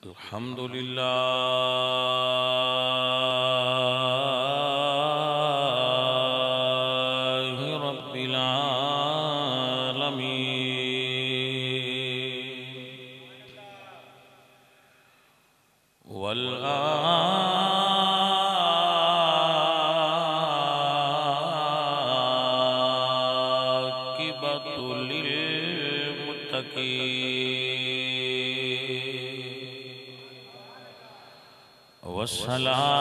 الحمد لله رب العالمين والعاقبة للمتقين والصلاة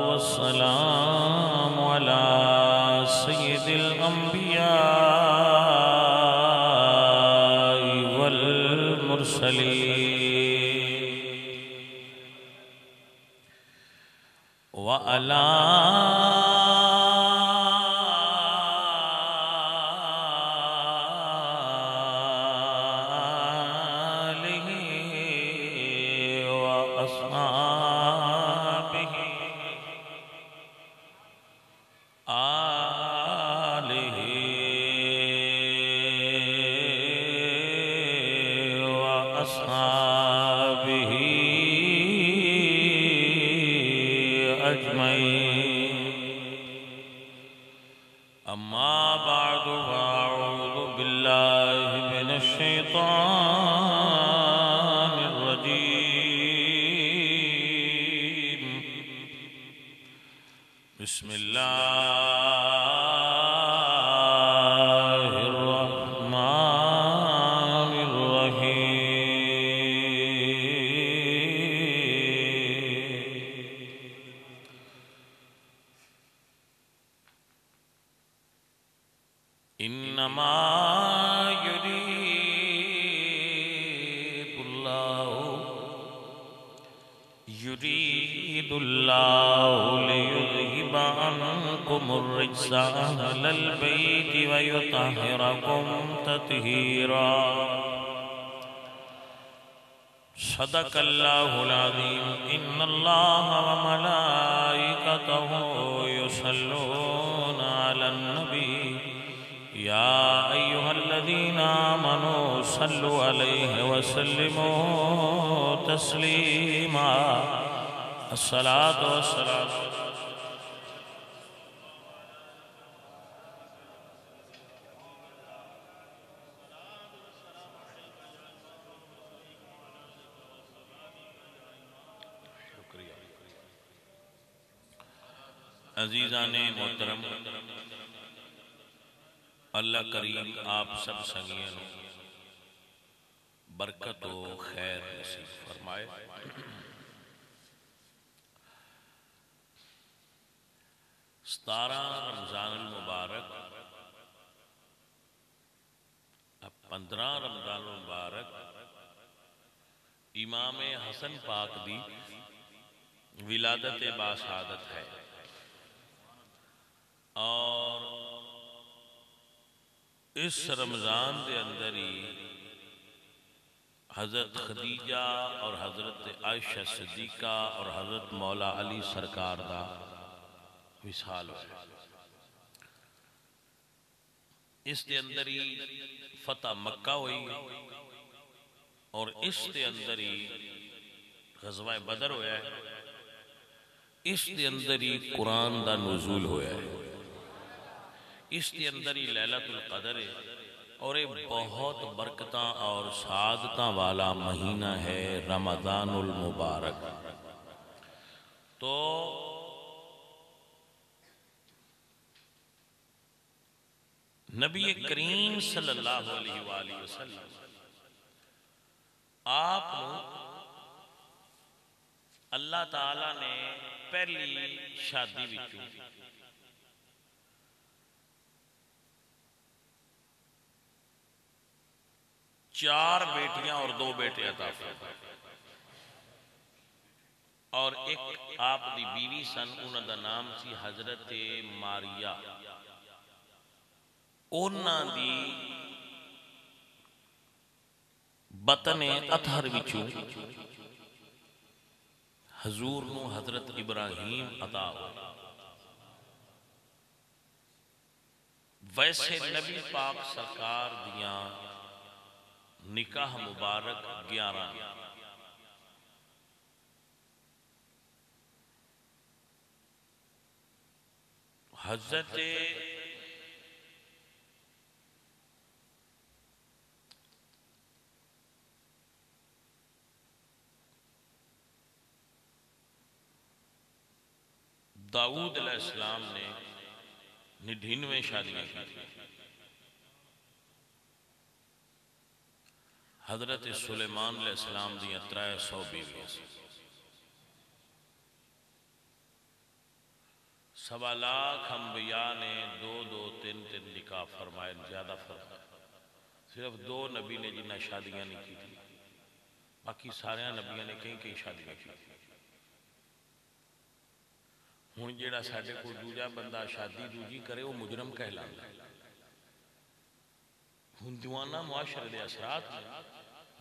والسلام على سيد الأنبياء والمرسلين وعلى وأصحابه أجمعين أما بعد فأعوذ بالله من الشيطان الرجيم بسم الله الرحمن الرحيم إنما يريد الله ليذهب عنكم الرجس أهل البيت ويطهركم تطهيرا صدق الله العظيم إن الله وملائكته يصلون على النبي يا أيها الذين آمنوا صلوا عليه وسلموا تسليما الصلاة والسلام عزیزان محترم اللہ کریم آپ سب سنگین برکت و خیر نصیب فرمائے۔ 17 رمضان المبارک اب 15 رمضان المبارک امام حسن پاک دی ولادت باسعادت ہے اور اس رمضان دے اندر ہی حضرت خدیجہ اور حضرت عائشہ صدیقہ اور حضرت مولا علی سرکار دا وصال ہوئے۔ اس دے اندر ہی فتح مکہ ہوئی اور اس دے اندر ہی غزوہ بدر ہویا ہے، اس دے اندر ہی قرآن دا نزول ہویا ہے، اس کے اندر ہی لیلۃ القدر ہے اور ایک بہت برکتاں اور سعادتاں والا مہینہ ہے رمضان المبارک۔ تو نبی کریم صلی اللہ علیہ وآلہ وسلم آپ اللہ تعالیٰ نے پہلی شادی وچوں 4 بیٹیاں اور 2 بیٹے عطا فرمائے اور ایک آپ دی بیوی سن، انہاں دا نام سی حضرت ماریہ۔ انہاں دی بطن اطہر وچوں حضور نو حضرت ابراہیم عطا ہو۔ ویسے نبی پاک سرکار دیاں نکاح مبارک 11 حضرت داؤد علیہ السلام نے 99 شادیاں کی تھی. حضرت سلیمان علیہ السلام دیاں 300 بیویاں سی. 1.25 لاکھ انبیاء نے 2 3 نکاح فرمائے، زیادہ فرمائے. صرف 2 نبی نے جنہیں شادیاں نہیں کی تھی، باقی سارے نبیوں نے کئی شادیاں کی تھی. ہوں جیڑا ساڈے کو دوجا بندہ شادی دوجی کرے وہ مجرم کہلاتا ہے. ہندوانہ معاشرے دے اثرات میں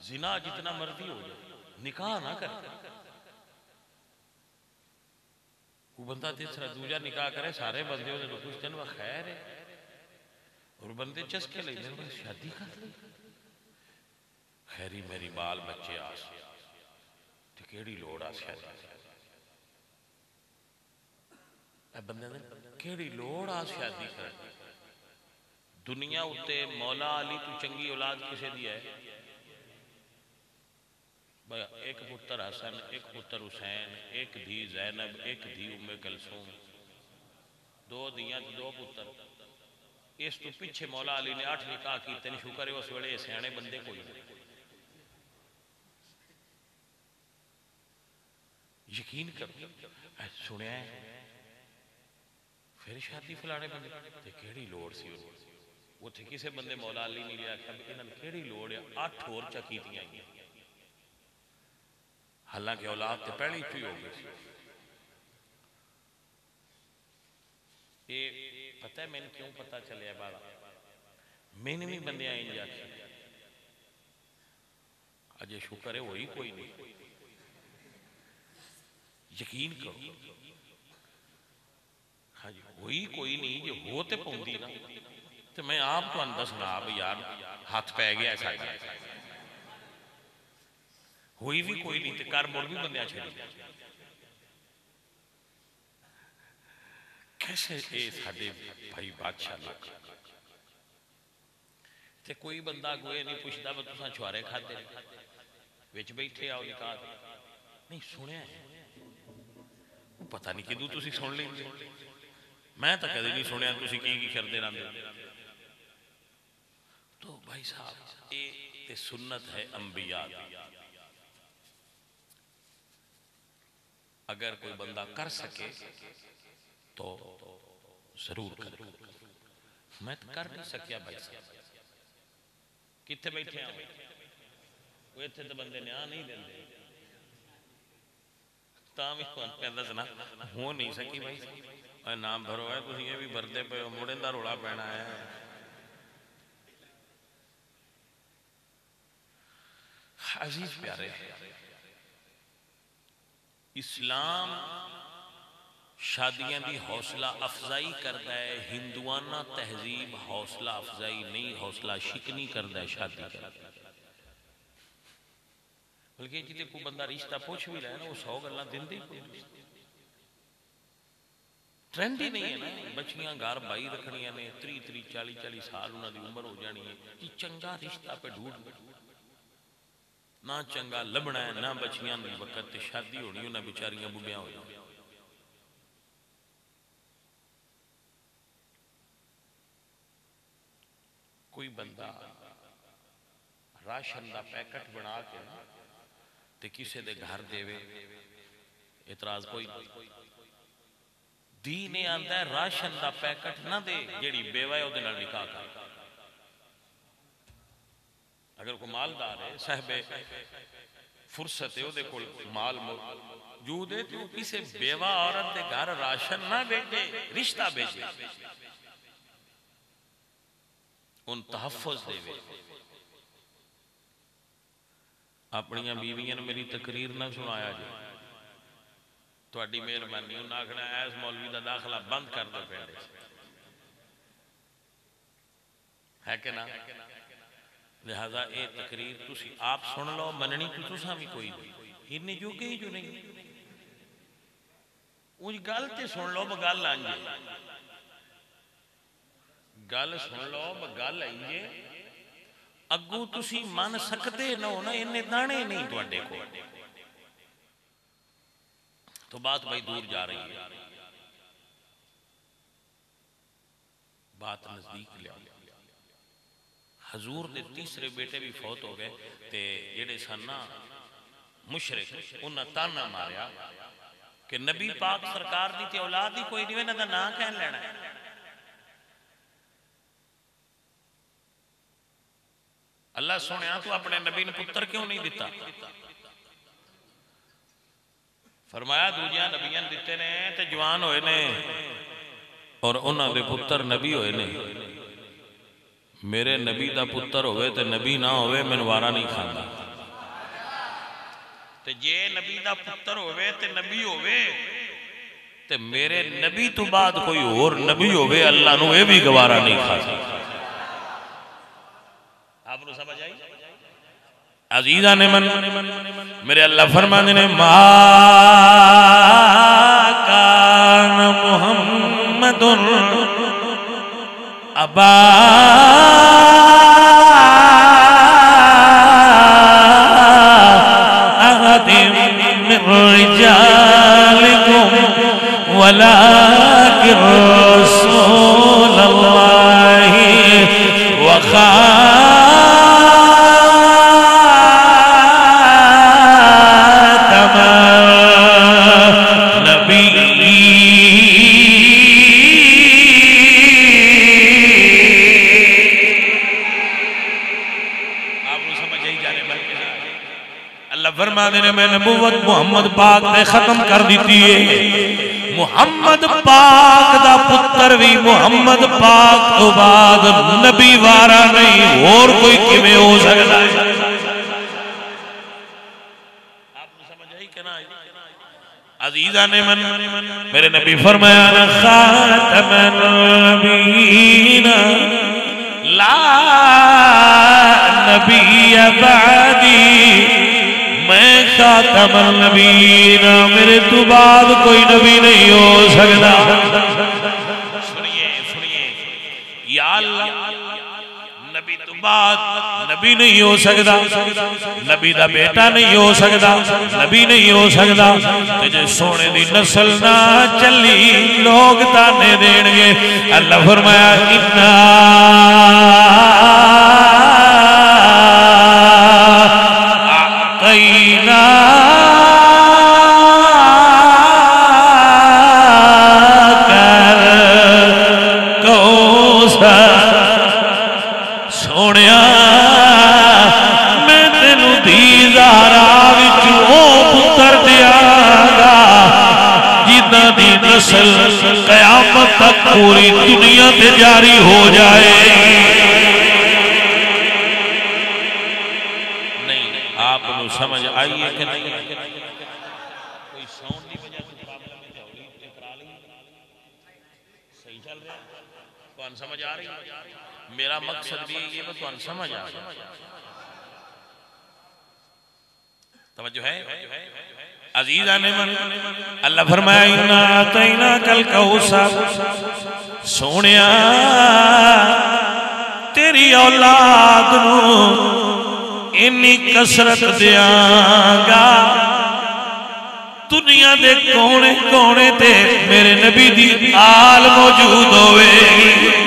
زنا جتنا مرضی ہو جائے نکاح نہ کرے. وہ بندہ تیسرا دوجا نکاح کرے سارے بندے ہوتے تو کچھ دن وہ خیر ہے، اور بندے چسکے لے جائے شادی کر لی خیری میری بال بچے آس تو کیڑی لوڑ آ شادی بندے نے کیڑی لوڑ آ شادی کر. دنیا اتے مولا علی تو چنگی اولاد کسے دی ہے؟ ایک پتر حسن، ایک پتر حسین، ایک دھی زینب، ایک دھی ام کلثوم، 2 دیاں 2 پتر. اس تو پیچھے مولا علی نے 8 نکاح کیتے ہیں. شکر ہے اس ویلے سیانے بندے کوئی نہیں. یقین کرو سنیا ہے پھر شادی فلانے بندے تے کیڑی لوڑ سی وہ تھے کسے بندے مولا علی نہیں لیا کہ انہاں کیڑی لوڑ ہے 8 اور چکیتیاں ہیں. حالانکہ اولاد تے پہلی ہی ہو گئی. یہ پتہ ہے میں نے کیوں پتہ چلے بارا میں نے بھی بندے آئیں جا کے اجے شکر ہے وہی کوئی نہیں. یقین کرو ہاں جی وہی کوئی نہیں جو ہوتے پوندی نا تو میں آپ کو دسنا یار ہاتھ پہ گیا ایسا ہوئی بھی کوئی نہیں تو کار مڑ بھی بندے چھڑی کیسے اے ساڑے بھائی بادشاہ لوگ تے کوئی بندہ کوئی نہیں پوچھتا وہ تساں چھوارے کھاتے وچ بیٹھے آؤ نکاح نہیں سنیا ہے پتہ نہیں کدوں تسی سن لیں گے. میں تو کدی نہیں سنیا تسی کی کردے رہندے. تو بھائی صاحب یہ سنت ہے انبیاء. اگر کوئی بندہ کر سکے تو ضرور کرے. میں تو کر نہیں سکیا بھائی صاحب. کتنے بیٹھے ہیں وہ اتنے تو بندے نیا نہیں دیں تاں بھی کہندہ سنا ہو نہیں سکی بھائی نام بھرو ہے تسی یہ بھی بھردے پہ مڑیں دا روڑا پہنا ہے. عزیز پیارے اسلام شادیاں دی حوصلہ افزائی کرتا ہے. ہندوانہ تہذیب حوصلہ افزائی نہیں حوصلہ شکنی کرتا ہے شادی کرتا ہے. بلکہ جیتے کوئی بندہ رشتہ پوچھ بھی رہا ہے نا وہ 100 گلہ دن دی کوئی ٹرینڈ ہی نہیں ہے نا. بچیاں گھر بائی رکھنیاں نے 30 40 سال انہوں دی عمر ہو جانی ہے کہ چنگا رشتہ پہ ڈھونڈ نہ چنگا لبنا ہے نہ بچیاں دی وقت شادی ہونی انہیں بیچاریاں بڑھیاں ہو جائیں. کوئی بندہ راشن دا پیکٹ بنا کے تے کسے دے گھر دے وے اعتراض کوئی دین آندا ہے راشن دا پیکٹ نہ دے جیڑی بیوہ ہے او دے نال نکاح کر. اگر کوئی مالدار ہے صاحب فرصت ہے او دے کول مال موجود ہے تو کسے بیوہ عورت دے گھر راشن نہ بھیجے رشتہ بھیجے ان تحفظ دے وے. اپنیاں بیویاں میری تقریر نہ سنایا جائے تھوڑی مہربانی انہاں آکھنا ایس مولوی دا داخلہ بند کر دو پہلے ہے کہ نا لہذا اے تقریر تسی آپ سن لو مننی تو تساں بھی کوئی نہیں ہن جو کہ جو نہیں اونج گل تے سن لو بگل آنجے گل سن لو بگل آئیے اگو تسی من سکتے نہ ہونا انہیں دانے نہیں تو اڈے کو تو بات بھائی دور جا رہی ہے بات نزدیک لیا حضور دے تیسرے بیٹے بھی فوت ہو گئے تے جڑے سننا مشرک انہاں تانا ماریا کہ نبی پاک سرکار دی تے اولاد دی کوئی نہیں نہ نا کہن لینا ہے اللہ سنیا تو اپنے نبی نے پتر کیوں نہیں دیتا فرمایا دوجیاں نبیاں دیتے نے تے جوان ہوئے نے اور انہاں دے پتر نبی ہوئے نے میرے نبی دا پتر ہوئے تے نبی نہ ہوئے میں وارا نہیں کھانا تے جے نبی دا پتر ہوئے تے نبی ہوئے تے میرے نبی تو بعد کوئی اور نبی ہوئے اللہ نو اے بھی گوارا نہیں کھانا آپ نے سمجھ آئی عزیزہ نے من میرے اللہ فرمانے نے ما کان محمد ابا احد من رجالکم ولکن رسول اللہ وخاتم فرمانے نے میں نبوت محمد پاک نے ختم کر دیتی ہے محمد پاک دا پتر بھی محمد پاک تو بعد نبی وارا نہیں اور کوئی کمیں ہو سکتا ہے آپ نے سمجھ آئی کہ نہ عزیزہ نے من میرے نبی فرمایا نا خاتم النبیین لا نبی بعدی میں خاتم النبیین میرے تو بعد کوئی نبی نہیں ہو سکتا سنیے یا اللہ نبی تو بعد نبی نہیں ہو سکتا نبی دا بیٹا نہیں ہو سکتا نبی نہیں ہو سکتا تجھے سونے دی نسل نہ چلی لوگ تانے دین گے اللہ فرمایا اِنَّا سونیا میں تینو دی زہرا وچ او پتر دیا گا جنہاں دی نسل قیامت تک پوری دنیا تے جاری ہو جائے نہیں آپ نو سمجھ آئیے کہ نہیں کوئی ساؤنڈ دی وجہ سے پرابلم ہے ہوئی اقرا لی صحیح چل رہا ہے کون سمجھ آ رہی ہے میرا مقصد بھی یہ بس کون سمجھ آ رہا ہے توجہ ہے عزیزہ نے من اللہ فرمایا اِنَّا أَعْطَيْنَاكَ الْكَوْثَرَ سونیا تیری اولاد نو انی کثرت دیاں گا دنیا دے کونے کونے تے میرے نبی دی آل موجود ہوئے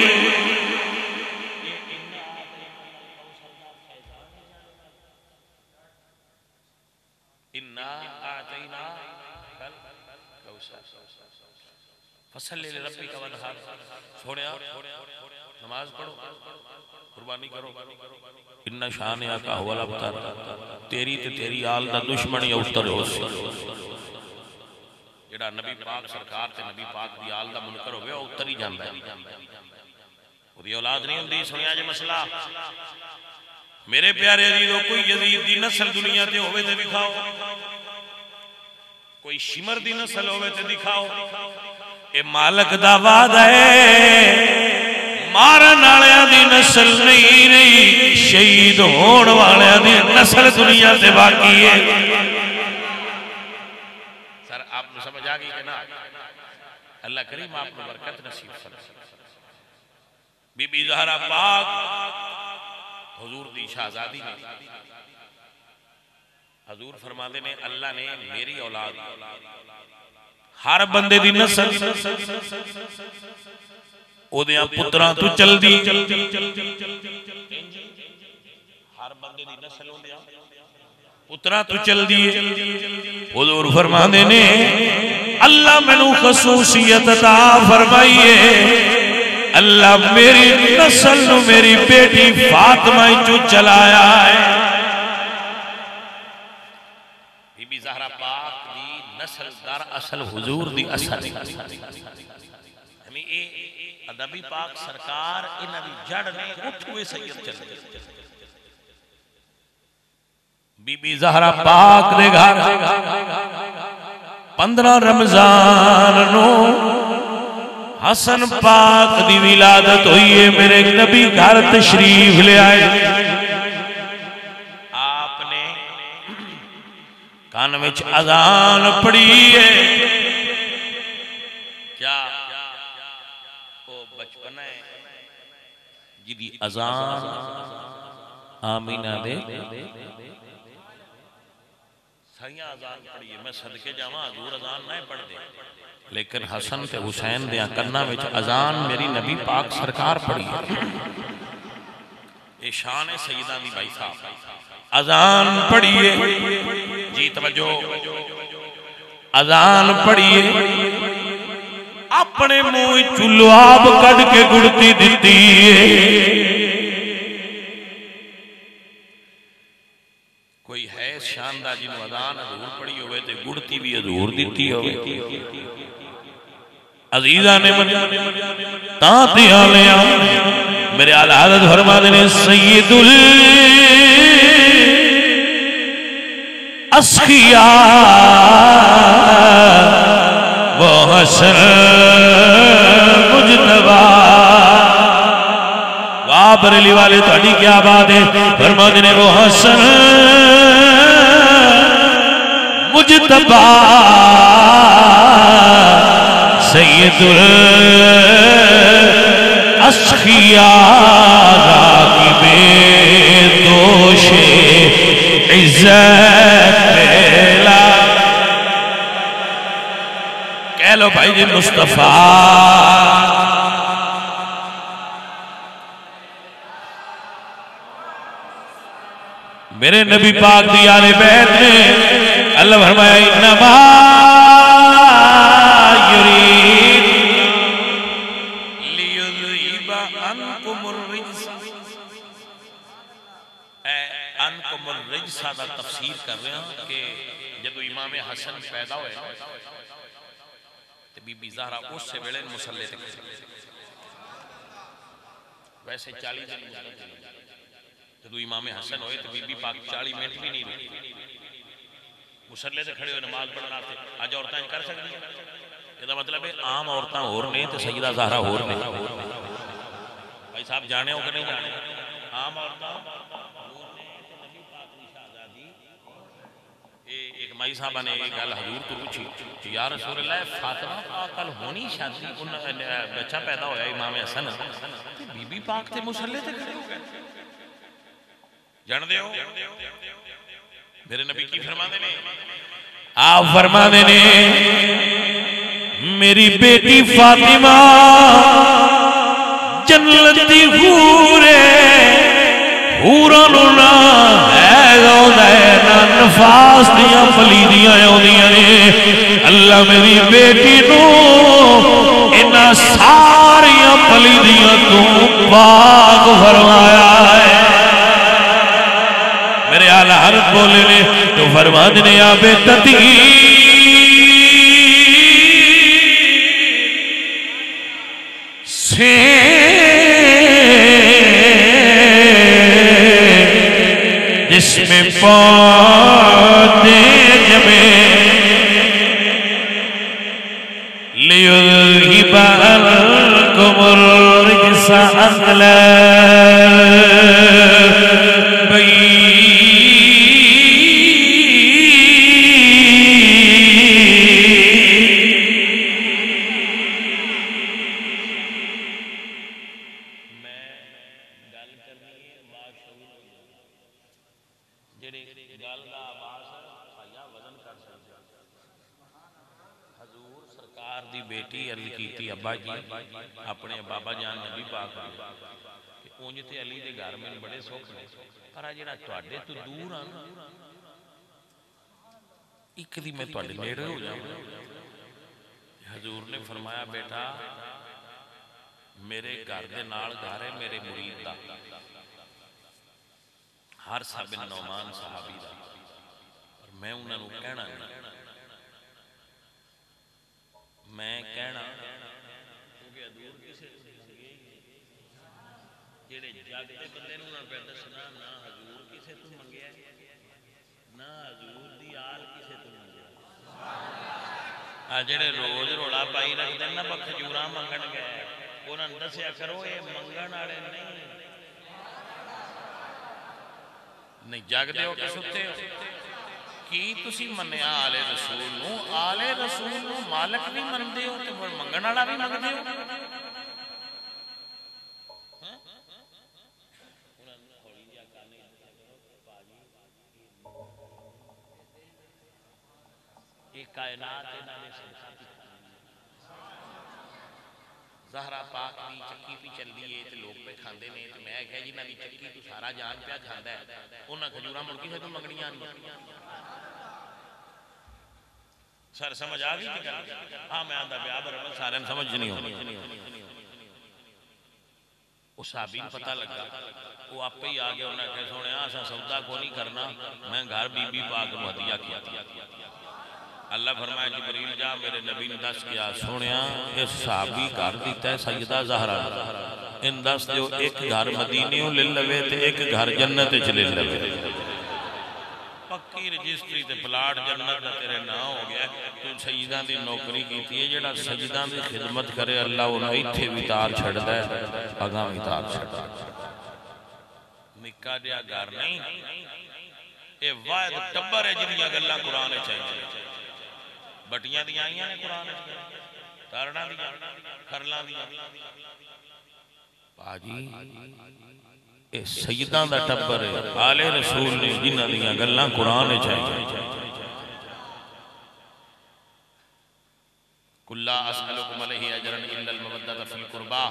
فصلی لربک وانحر چھوڑیا نماز پڑھو قربانی کرو ان شانئک هو الابتر تیری تے تیری آل دا دشمنی اوتر ہو سی جڑا نبی پاک سرکار تے نبی پاک دی آل دا منکر ہوئے اوتر ہی جاندا ہے وہ دی اولاد نہیں ہوندی سنیا جے مسئلہ میرے پیارے عزیزو کوئی یزید دی نسل دنیا تے ہوئے تے دکھاؤ کوئی شمر دی نسل ہوئے تے دکھاؤ اے مالک دا وعدہ ہے مارن والوں دی نسل نہیں رہی، شہید ہون والوں دی نسل دنیا سے باقی ہے۔ سر آپ نے سمجھ آگئی کہ نا؟ اللہ کریم آپ کو برکت نصیب فرمائے۔ بی بی زہرا پاک حضور دی شہزادی نے، حضور فرماتے نے اللہ نے میری اولاد ہر بندے دی نسل او دیاں پتراں تو چل دی، ہر بندے دی نسل او دیاں پتراں تو چل دی۔ حضور فرماتے نے اللہ میں نو خصوصیت عطا فرمائیے، اللہ میری نسل نو میری بیٹی فاطمہ جو چلایا ہے۔ بی بی زہرا پاک دی نسل در اصل حضور دی اثر ہمیں اے نبی پاک سرکار انہاں دی جڑ نے اٹھوے سید چل گئے۔ بی بی زہرا پاک دے گھر 15 رمضان نو حسن پاک دی ولادت ہوئی ہے، میرے نبی گھر تشریف لے آئے۔ آپ نے کان وچ اذان پڑھی ہے، کیا وہ بچپن ہے جدی اذان آمینہ دے سائیاں اذان پڑھی ہے، میں صدقے جاواں حضور اذان نہ پڑھ دے، لیکن حسن تے حسین دیاں کناں وچ اذان میری نبی پاک سرکار پڑھی ہے۔ یہ شان ہے سیدہ دی بھائی صاحب، اذان پڑھیے جی توجہ، اذان پڑھیے، اپنے منہ چلواب کڈ کے گڑتی دیتی ہے۔ کوئی ہے شاندہ جنہوں اذان حضور پڑھی ہوئے تے گڑتی بھی حضور دیتی ہوئے۔ عزیزہ نے تانتے آلیا میرے آلہ حضرت فرما دینے سید الاسخیاء وہ حسن مجتبہ۔ واہ بریلی والے تھوڑی کیا بات ہے، فرما دینے وہ حسن مجتبہ سید الاسخیاء راکب دوش عزت پیلا۔ کہہ لو بھائی جی مصطفیٰ میرے نبی پاک دی آل بیت میں اللہ فرمایا انما یرید لیذہب عنکم الرجس، عنکم الرجس دا تفسیر کر رہے ہیں کہ جب امام حسن پیدا ہوئے تو بی بی زہرا اس سے ویلے مسلح تک ویسے 40 دن جب امام حسن ہوئے تو بی بی پاک 40 منٹ بھی نہیں رہی، مسلح سے کھڑے ہوئے نماز پڑھنا تھے۔ آج عورتیں کر سکتی ہیں، یہ مطلب ہے عام عورتیں اور نہیں تو سیدہ زہرا اور نہیں۔ بھائی صاحب جانے ہو کہ نہیں جانے؟ عام عورتیں ایک مائی صاحبہ نے ایک گل حضور تو پوچھی، یا رسول اللہ فاطمہ پاک کل ہونی شادی بچہ پیدا ہویا امام حسن، بی بی پاک تے مسلح تے کھڑے ہو گئے، جان دے ہو میرے نبی کی فرما دینے؟ آپ فرما دینے میری بیٹی فاطمہ جنتی حورے، حوران نا ایزو دینا نفاس دیا فلیدیاں یودیاں نے، اللہ میری بیٹی نو انہا ساریاں فلیدیاں تو پاک فرمایا ہے۔ میرے آلہ حرف بولے نے تو فرما دینے آپ تتی سے جس میں پودے جمے لیذہب عنکم الرجس وسعت بیٹی علی کیتی ابا جی اپنے بابا جان نبی پاک کہ اونج تے علی دے گھر میں بڑے سکھ نے پر جڑا تواڈے تو دور آ ایک دی میں تواڈے نیڑے ہو جاواں. حضور نے فرمایا بیٹا میرے گھر دے نال گھر ہے میرے مرید دا حارثہ بن نعمان صحابی دا اور میں انہاں نوں کہنا میں کہنا کیونکہ حضور کسے جڑے جگ دے بندے نوں نہ پہ دسنا نہ حضور کسے تو منگیا نہ حضور دی آل کسے تو منگیا. آ جڑے روز روڑا پائی رکھدے نا کھجوراں منگن گئے انہاں نوں دسیا کرو اے منگن والے نہیں جگ دے ہو کہ ستے ہو کی تسی منیا آلے رسول نو آلے رسول نو مالک بھی مندے ہو تو پھر منگن والا بھی مندے ہو. ایک کائنات زہرا پاک بھی چکی پی چل دیئے تو لوگ پہ کھاندے نے تو میں کہا جی نبی چکی تو سارا جان پہ کھاندا ہے انہاں کھجوراں ملکی سے تو منگنیاں نہیں. سر سمجھ آ گئی کہ ہاں میں آندہ بیا برابر سارے سمجھ نہیں ہوں. اس صحابی نے پتہ لگا وہ آپ پہ ہی آگے انہوں نے کہا سونے آسا سودا کو نہیں کرنا میں گھر بی بی پاک کو ہدیہ کیا تھا. اللہ فرمایا جبریل جا میرے نبی نے دس کیا سونے اس صحابی گھر دیتا ہے سیدہ زہرا ان دس دیو ایک گھر مدینیوں لے لوے تے ایک گھر جنت چلے لوے پکی رجسٹری تے پلاٹ جنت دا تیرے نہ ہو گیا تو سیدہ دی نوکری کی تھی جڑا سیدہ دی خدمت کرے اللہ انہوں ایتھے بھی تار چھڑ دے اگاں بھی تار چھڑ دے. نکا دیا گھر نہیں اے واحد ٹبر ہے جنیاں گلہ قرآن چاہیے بٹیاں دیا آئیاں نے قرآن تارنا دیا کھرلا دیا باجی اے سیدان دا ٹبر ہے آل رسول نے جنہ دیا گلہ قرآن چاہیے. قُلْ لَا أَسْأَلُكُمْ عَلَيْهِ أَجْرًا إِلَّا الْمَوَدَّةَ فِي الْقُرْبَى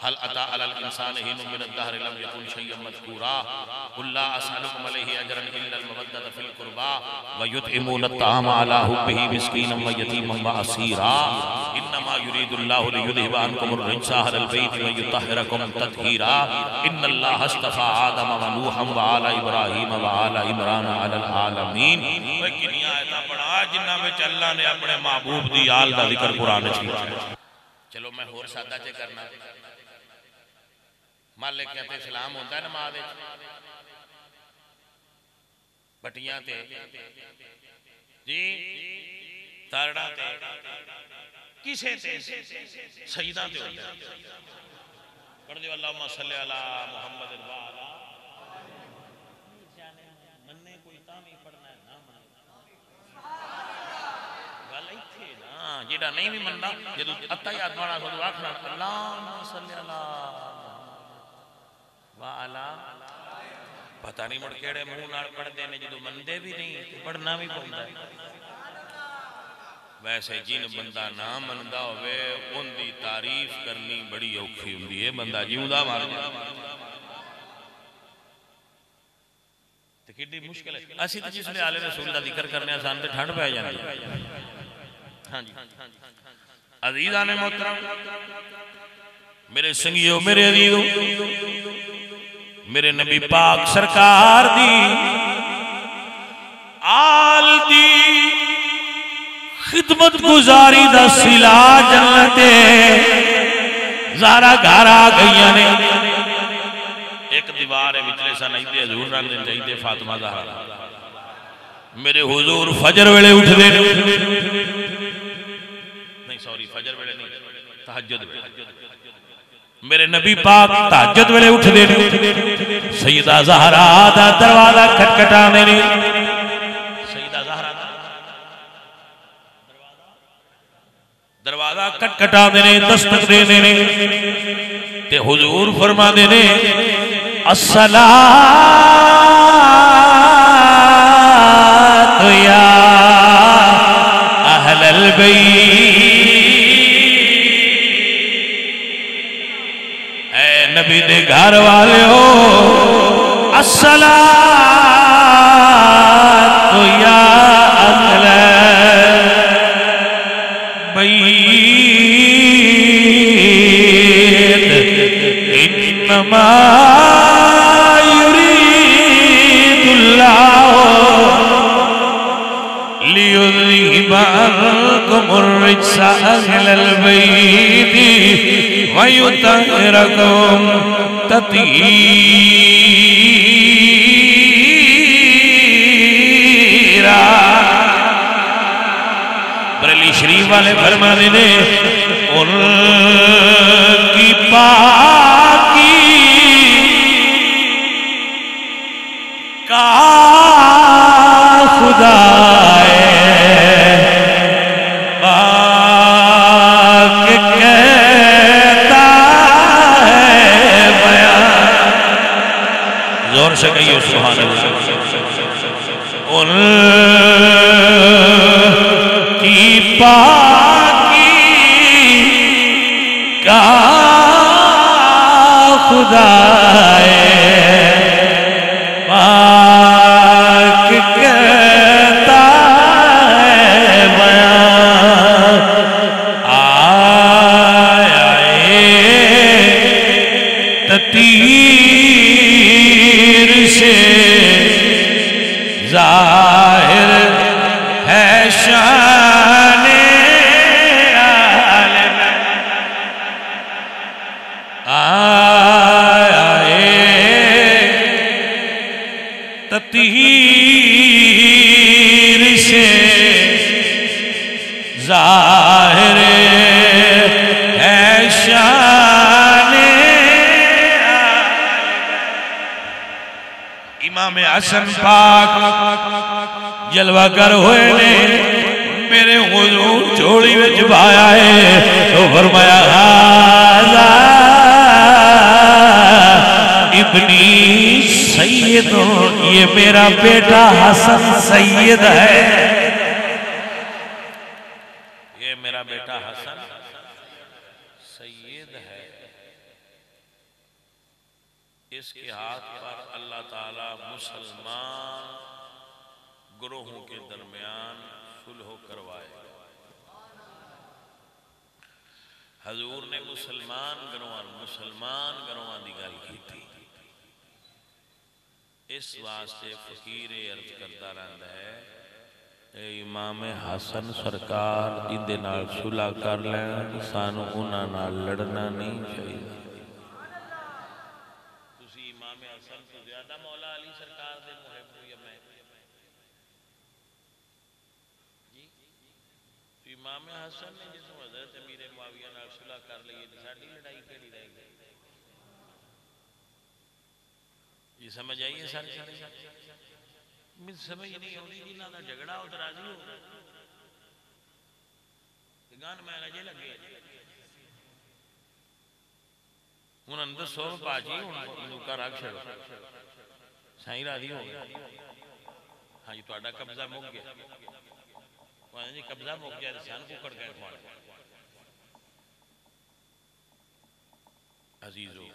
هَلْ أَتَى عَلَى الْإِنسَانِ حِينٌ مِّنَ الدَّهْرِ لَمْ يَكُنْ شَيْئًا مَّذْكُورًا قُلْ لَا أَسْأَلُكُمْ عَلَيْهِ أَجْرًا إِلَّا الْمَوَدَّةَ فِي الْقُرْبَى وَيُطْعِمُونَ الطَّعَامَ عَلَى حُبِّهِ مِسْكِينًا وَيَتِيمًا وَأَسِيرًا إِنَّمَا يُرِيدُ اللَّهُ لِيُذْهِبَ عَنكُمُ الرِّجْسَ أَهْلَ الْبَيْتِ وَيُطَهِّرَكُمْ تَطْهِيرًا إِنَّ اللَّهَ اصْطَفَى آدَمَ وَنُوحًا وَآلَ إِبْرَاهِيمَ وَآلَ عِمْرَانَ عَلَى الْعَالَمِينَ. کنی آیتاں پڑھا جنہ میں اللہ نے اپنے محبوب دی آل دا ذکر قرآن چلو میں اور سادہ چے کرنا مالک کہتے اسلام ہوتا ہے نماز بٹیاں تے جی تارڑا تے کسے تے سجدہ تے ہوتا ہے پڑھ دیو اللہم صلی اللہ محمد الوالہ مننے کوئی تامی پڑھنا ہے نا جیڑا نہیں بھی مننا جدو اتحیات مانا کو دعا کھنا اللہم صلی اللہ وعلا پتہ نہیں مڑ کیڑے منہ نال پڑھ دینے جدو مندے بھی نہیں پڑھنا بھی پڑھنا ہے. ویسے جن بندہ نہ مندہ ہوئے ان دی تعریف کرنی بڑی اوکھی ہوندی ہے بندہ جیوندہ مار جائے تو کتنی مشکل ہے. اسی تو جس لئے آل رسول دا ذکر کرنے آسان تے ٹھنڈ پہ جانے عزیزان محترم میرے سنگیوں میرے عزیزوں میرے نبی پاک سرکار دی آل دی خدمت گزاری دا سلا جنتے زارا گھارا گئیاں نے ایک دیوار ہے وچلے سا نہیں دے حضور رن دے نہیں دے فاطمہ زہرا میرے حضور فجر ویلے اٹھ دے نہیں سوری فجر ویلے نہیں تہجد ویلے میرے نبی پاک تہجد ویلے اٹھ دے سیدہ زہرا دا دروازہ کھٹکھٹاندے نے سیدہ زہرا دا دروازہ کھٹکھٹاندے نے دستک دے دے نے تے حضور فرماندے نے الصلاۃ یا اہل البیت نبی دے گھر والے ہو الصلاۃ یا اہل بیت انما یرید اللہ لیذہب عنکم الرجس اہل البیت وَيُطَهِّرَكُمْ تَطْهِيرًا بریلی شریف والے فرمانے نے ان کی پاکی کا خدا سے کہیے سبحان اللہ ان کی پاکی کا خدا پاک کہتا ہے بیان آیا تطہیر سے ظاہر ہے شان عالم آئے تطہیر سے ظاہر ہے شان امام حسن پاک جلوہ گر ہوئے نے میرے حضور جھوڑی میں جبایا ہے تو فرمایا ہاذا ابنی سید یہ میرا بیٹا حسن سید ہے یہ میرا بیٹا حسن سید ہے اس کے ہاتھ پر اللہ تعالیٰ مسلمان گروہوں کے درمیان صلح کروائے حضور نے مسلمان گروہاں دی گل کی تھی اس واسطے فقیر عرض کرتا رہتا ہے اے امام حسن سرکار جندے نال صلح کر لیں سانو انہاں نال لڑنا نہیں چاہیے مولا علی سرکار دے محب ہوئی میں تو امام حسن نے جس حضرت امیر معاویہ نال صلح کر لئی ساڈی لڑائی کیڑی رہ گئی یہ سمجھ آئیے سارے مجھے سمجھ نہیں ہوتی جنہاں دا جھگڑا ہو راضی ہو گان میں رجے لگے انہوں نے دسو باجی انہوں کا رکھ چھڑو سائیں راضی ہو گیا ہاں جی تو آڈا قبضہ مک گیا وہاں جی قبضہ مک گیا رسان کو کڑ گئے کھوڑ عزیزو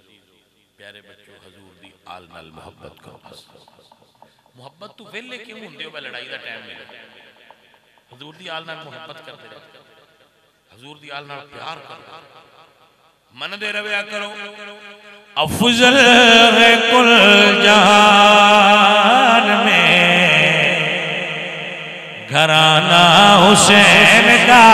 پیارے بچوں حضور دی آل نال محبت کرو محبت تو ویلے کیوں ہوندے ہو میں لڑائی دا ٹائم میں حضور دی آل نال محبت کرتے رہے حضور دی آل نال پیار کرو من دے رویہ کرو افضل ہے کل جہان میں گھرانہ حسین کا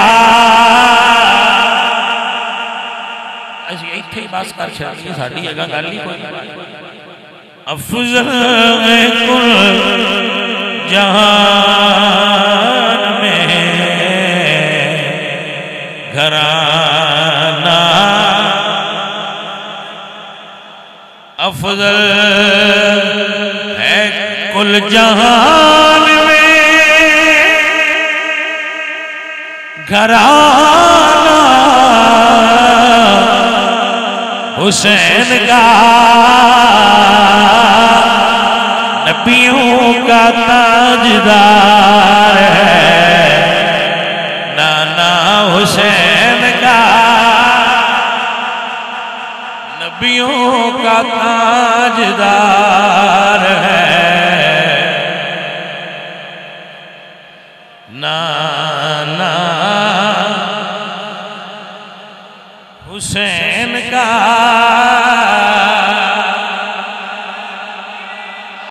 ایسی ایتھے ہی باس کر چھاڑی ساڑھی جگہ گالی کوئی افضل ہے کل جہان میں گھرانہ جہان میں گھرانہ حسین کا نبیوں کا تاجدار ہے نانا حسین کا نبیوں کا تاجدار ہے نانا حسین کا